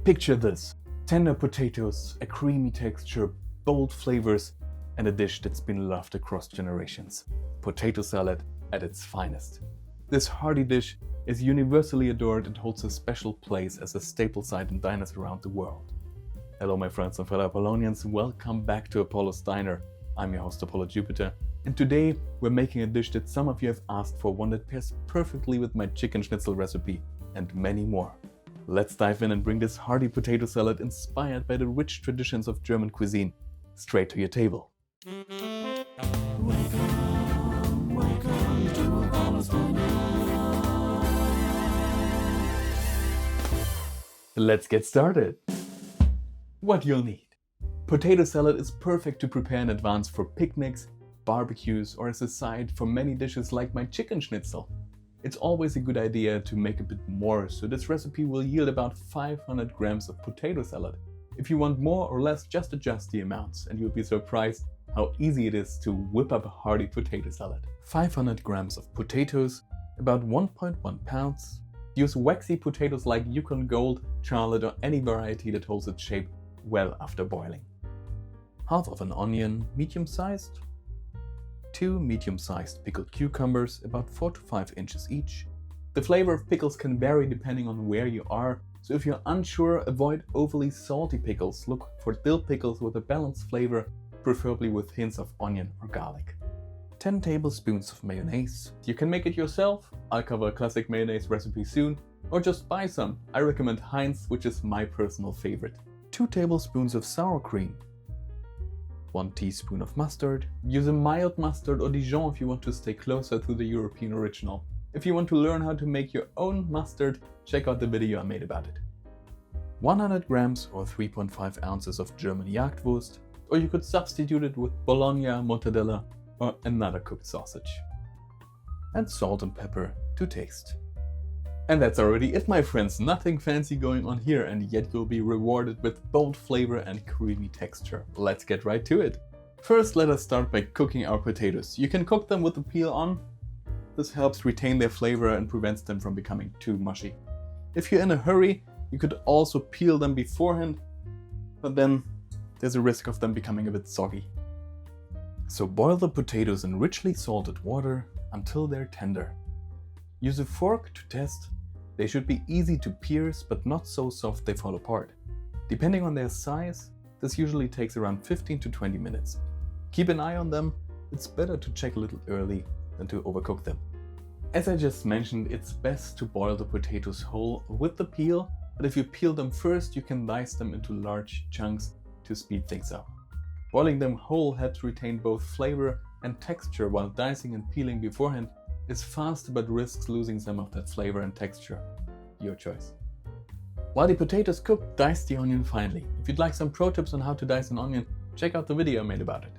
Picture this: tender potatoes, a creamy texture, bold flavors, and a dish that's been loved across generations. Potato salad at its finest. This hearty dish is universally adored and holds a special place as a staple site in diners around the world. Hello my friends and fellow Apollonians, welcome back to Apollo's Diner. I'm your host Apollo Jupiter, and today we're making a dish that some of you have asked for, one that pairs perfectly with my chicken schnitzel recipe and many more. Let's dive in and bring this hearty potato salad inspired by the rich traditions of German cuisine straight to your table. Welcome to Apollo's Diner. Let's get started. What you'll need. Potato salad is perfect to prepare in advance for picnics, barbecues, or as a side for many dishes like my chicken schnitzel. It's always a good idea to make a bit more, so this recipe will yield about 500 grams of potato salad. If you want more or less, just adjust the amounts and you'll be surprised how easy it is to whip up a hearty potato salad. 500 grams of potatoes, about 1.1 pounds. Use waxy potatoes like Yukon Gold, Charlotte, or any variety that holds its shape well after boiling. Half of an onion, medium-sized. 2 medium-sized pickled cucumbers, about 4 to 5 inches each. The flavor of pickles can vary depending on where you are, so if you're unsure, avoid overly salty pickles. Look for dill pickles with a balanced flavor, preferably with hints of onion or garlic. 10 tablespoons of mayonnaise. You can make it yourself. I'll cover a classic mayonnaise recipe soon, or just buy some. I recommend Heinz, which is my personal favorite. 2 tablespoons of sour cream. 1 teaspoon of mustard. Use a mild mustard or Dijon if you want to stay closer to the European original. If you want to learn how to make your own mustard, check out the video I made about it. 100 grams or 3.5 ounces of German Jagdwurst, or you could substitute it with bologna, mortadella, or another cooked sausage. And salt and pepper to taste. And that's already it, my friends. Nothing fancy going on here, and yet you'll be rewarded with bold flavor and creamy texture. Let's get right to it. First, let us start by cooking our potatoes. You can cook them with the peel on. This helps retain their flavor and prevents them from becoming too mushy. If you're in a hurry, you could also peel them beforehand, but then there's a risk of them becoming a bit soggy. So boil the potatoes in richly salted water until they're tender. Use a fork to test. They should be easy to pierce, but not so soft they fall apart. Depending on their size, this usually takes around 15 to 20 minutes. Keep an eye on them. It's better to check a little early than to overcook them. As I just mentioned, it's best to boil the potatoes whole with the peel, but if you peel them first, you can dice them into large chunks to speed things up. Boiling them whole helps retain both flavor and texture, while dicing and peeling beforehand is fast but risks losing some of that flavor and texture. Your choice. While the potatoes cook, dice the onion finely. If you'd like some pro tips on how to dice an onion, check out the video I made about it.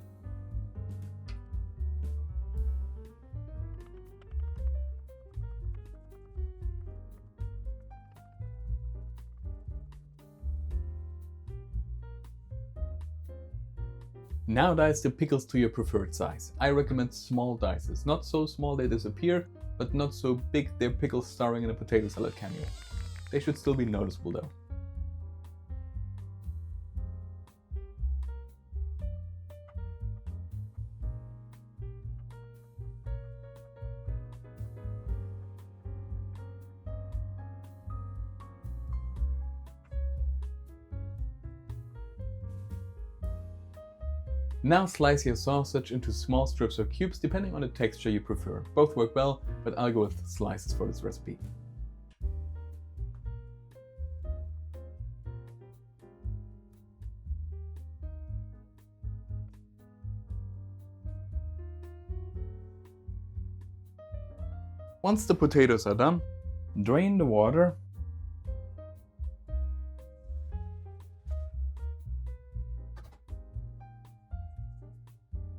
Now dice the pickles to your preferred size. I recommend small dices, not so small they disappear, but not so big they're pickles starring in a potato salad cameo. They should still be noticeable though. Now slice your sausage into small strips or cubes depending on the texture you prefer. Both work well, but I'll go with slices for this recipe. Once the potatoes are done, drain the water .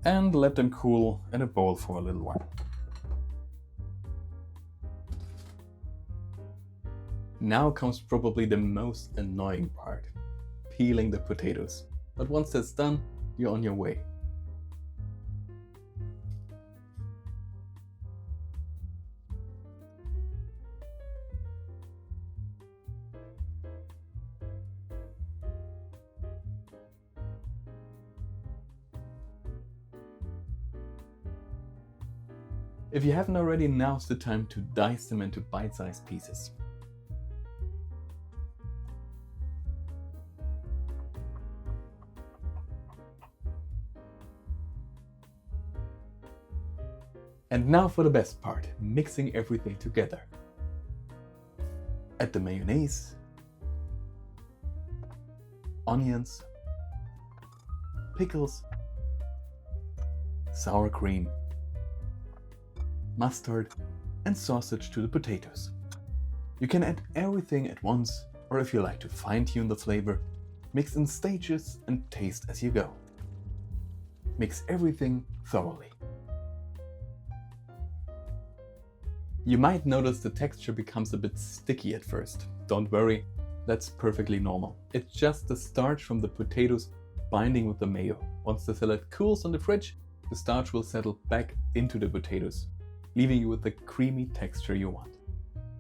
And let them cool in a bowl for a little while. Now comes probably the most annoying part, peeling the potatoes. But once that's done, you're on your way. If you haven't already, now's the time to dice them into bite-sized pieces. And now for the best part, mixing everything together. Add the mayonnaise, onions, pickles, sour cream, mustard, and sausage to the potatoes. You can add everything at once, or if you like to fine-tune the flavor, mix in stages and taste as you go. Mix everything thoroughly. You might notice the texture becomes a bit sticky at first. Don't worry, that's perfectly normal. It's just the starch from the potatoes binding with the mayo. Once the salad cools in the fridge, the starch will settle back into the potatoes, leaving you with the creamy texture you want.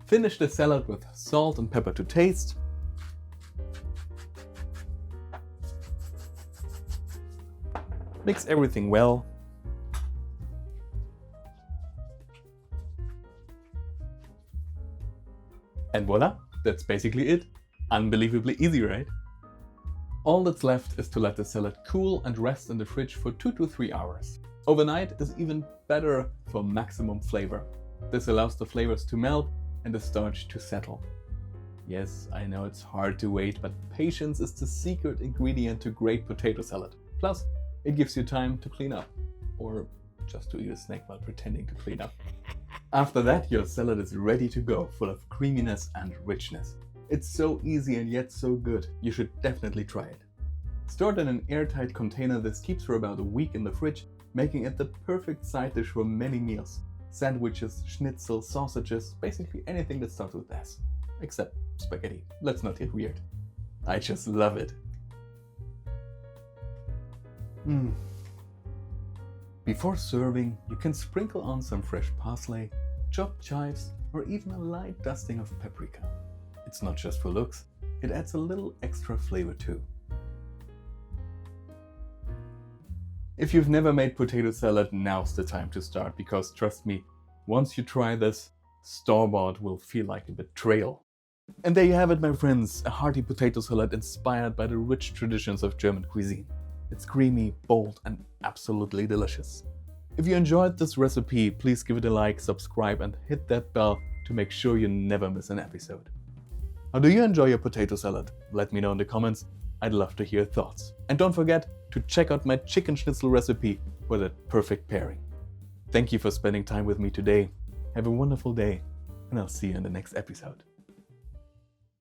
Finish the salad with salt and pepper to taste. Mix everything well. And voila, that's basically it. Unbelievably easy, right? All that's left is to let the salad cool and rest in the fridge for 2 to 3 hours. Overnight is even better for maximum flavor. This allows the flavors to melt and the starch to settle. Yes, I know it's hard to wait, but patience is the secret ingredient to great potato salad. Plus, it gives you time to clean up, or just to eat a snack while pretending to clean up. After that, your salad is ready to go, full of creaminess and richness. It's so easy and yet so good. You should definitely try it. Stored in an airtight container, this keeps for about a week in the fridge, making it the perfect side dish for many meals. Sandwiches, schnitzel, sausages, basically anything that starts with S. Except spaghetti. Let's not get weird. I just love it. Before serving, you can sprinkle on some fresh parsley, chopped chives, or even a light dusting of paprika. It's not just for looks, it adds a little extra flavor too. If you've never made potato salad, now's the time to start, because trust me, once you try this, store-bought will feel like a betrayal. And there you have it, my friends, a hearty potato salad inspired by the rich traditions of German cuisine. It's creamy, bold, and absolutely delicious. If you enjoyed this recipe, please give it a like, subscribe, and hit that bell to make sure you never miss an episode. How do you enjoy your potato salad? Let me know in the comments. I'd love to hear your thoughts. And don't forget to check out my chicken schnitzel recipe for that perfect pairing. Thank you for spending time with me today. Have a wonderful day, and I'll see you in the next episode.